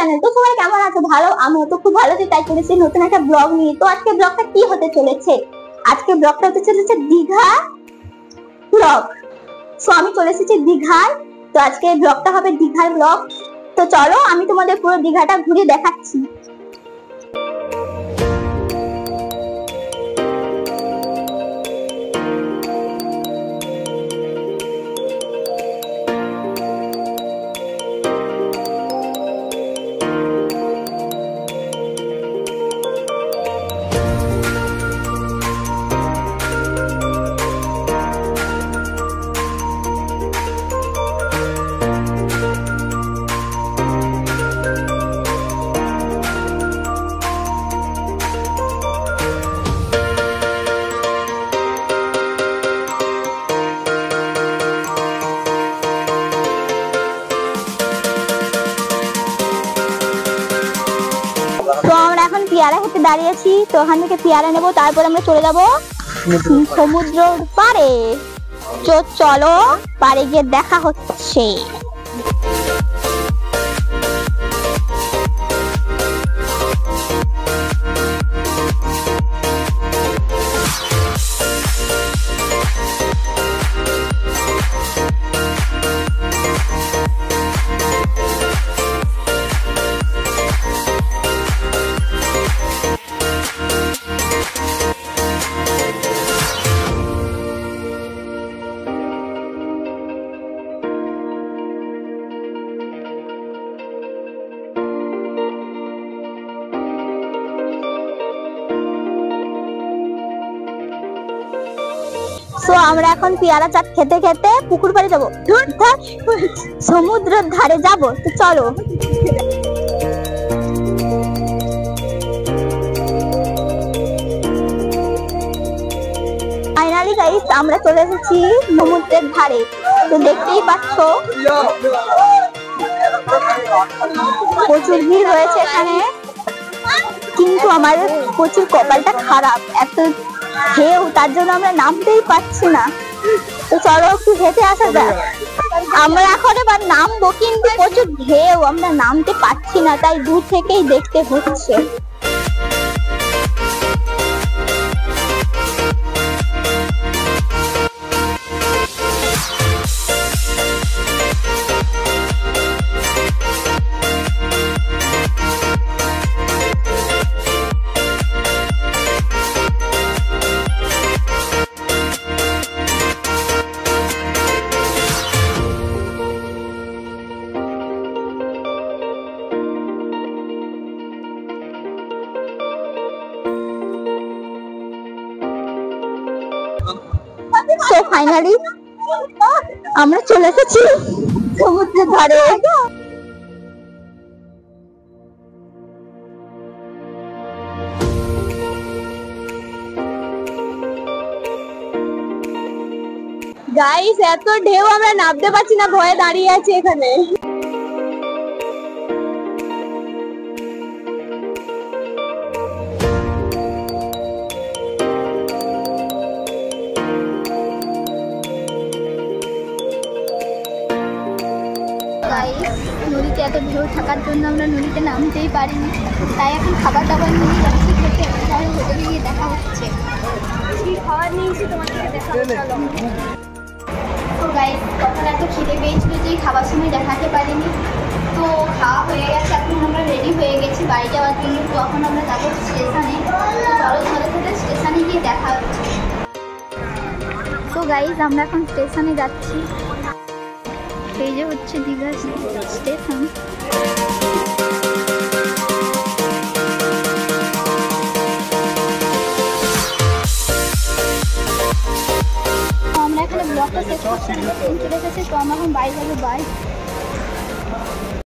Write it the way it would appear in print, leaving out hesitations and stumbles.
Channel. তো সবাই কেমন আছো? ভালো? আমিও তো খুব ভালো আছি, তাই করেছি নতুন একটা ব্লগ নিয়ে। তো আজকে ব্লগটা কি হতে চলেছে? আজকে ব্লগটা হতে চলেছে দীঘা ব্লগ। সো আমি চলে এসেছি দীঘায়। তো আজকে ব্লগটা হবে দীঘার ব্লগ। তো চলো আমি তোমাদের পুরো দীঘাটা ঘুরে দেখাচ্ছি। তো আমরা এখন পেয়ারা খেতে দাঁড়িয়েছি। তো ওখান থেকে পেয়ারা নেবো, তারপর আমরা চলে যাব সমুদ্র পাড়ে। তো চলো পাড়ে গিয়ে দেখা হচ্ছে। তো আমরা এখন পেয়ারা চাট খেতে খেতে পুকুর পাড়ে যাবো, সমুদ্রের ধারে যাব। তো চলো। ফাইনালি গাইস আমরা চলে এসেছি সমুদ্রের ধারে। তো দেখতেই পাচ্ছ প্রচুর ভিড় হয়েছে এখানে, কিন্তু আমার প্রচুর কপালটা খারাপ, এত ঢেউ, তার জন্য আমরা নামতেই পারছি না। তো চলো একটু হেঁটে আসা যাক। আমরা এখন এবার নামবো, কিন্তু প্রচুর ঢেউ, আমরা নামতে পারছি না, তাই দূর থেকেই দেখতে হচ্ছে। তো ফাইনালি আমরা চলে এসেছি সমুদ্রের ধারে। গাইস এত ঢেউ, আমরা নামতে পারছি না, ভয়ে দাঁড়িয়ে আছি এখানে। নদীতে এত ঢেউ থাকার জন্য আমরা নদীতে নামতেই পারিনি, তাই এখন খাবার দাবার নিয়ে যাচ্ছি খেতে। হোটেলে গিয়ে দেখা হচ্ছে। কি খাবার নিয়েছি তোমাদেরকে দেখাবো, চলো। তো গাইস তখন এত খিদে পেয়েছিল যে খাবার সময় দেখাতে পারিনি। তো খাওয়া হয়ে গেছে, এখন আমরা রেডি হয়ে গেছি বাড়ি যাওয়ার জন্য। তখন আমরা যাবো স্টেশনে। চলো তোমাদের সাথে স্টেশনে গিয়ে দেখা হচ্ছে। তো গাইস আমরা এখন স্টেশনে যাচ্ছি। এই যে হচ্ছে দীঘা স্টেশন। আমরা এখানে ব্লগটা শেষ করছি, চলে এসেছি। তো আমরা এখন বাড়ি যাবো। বাই।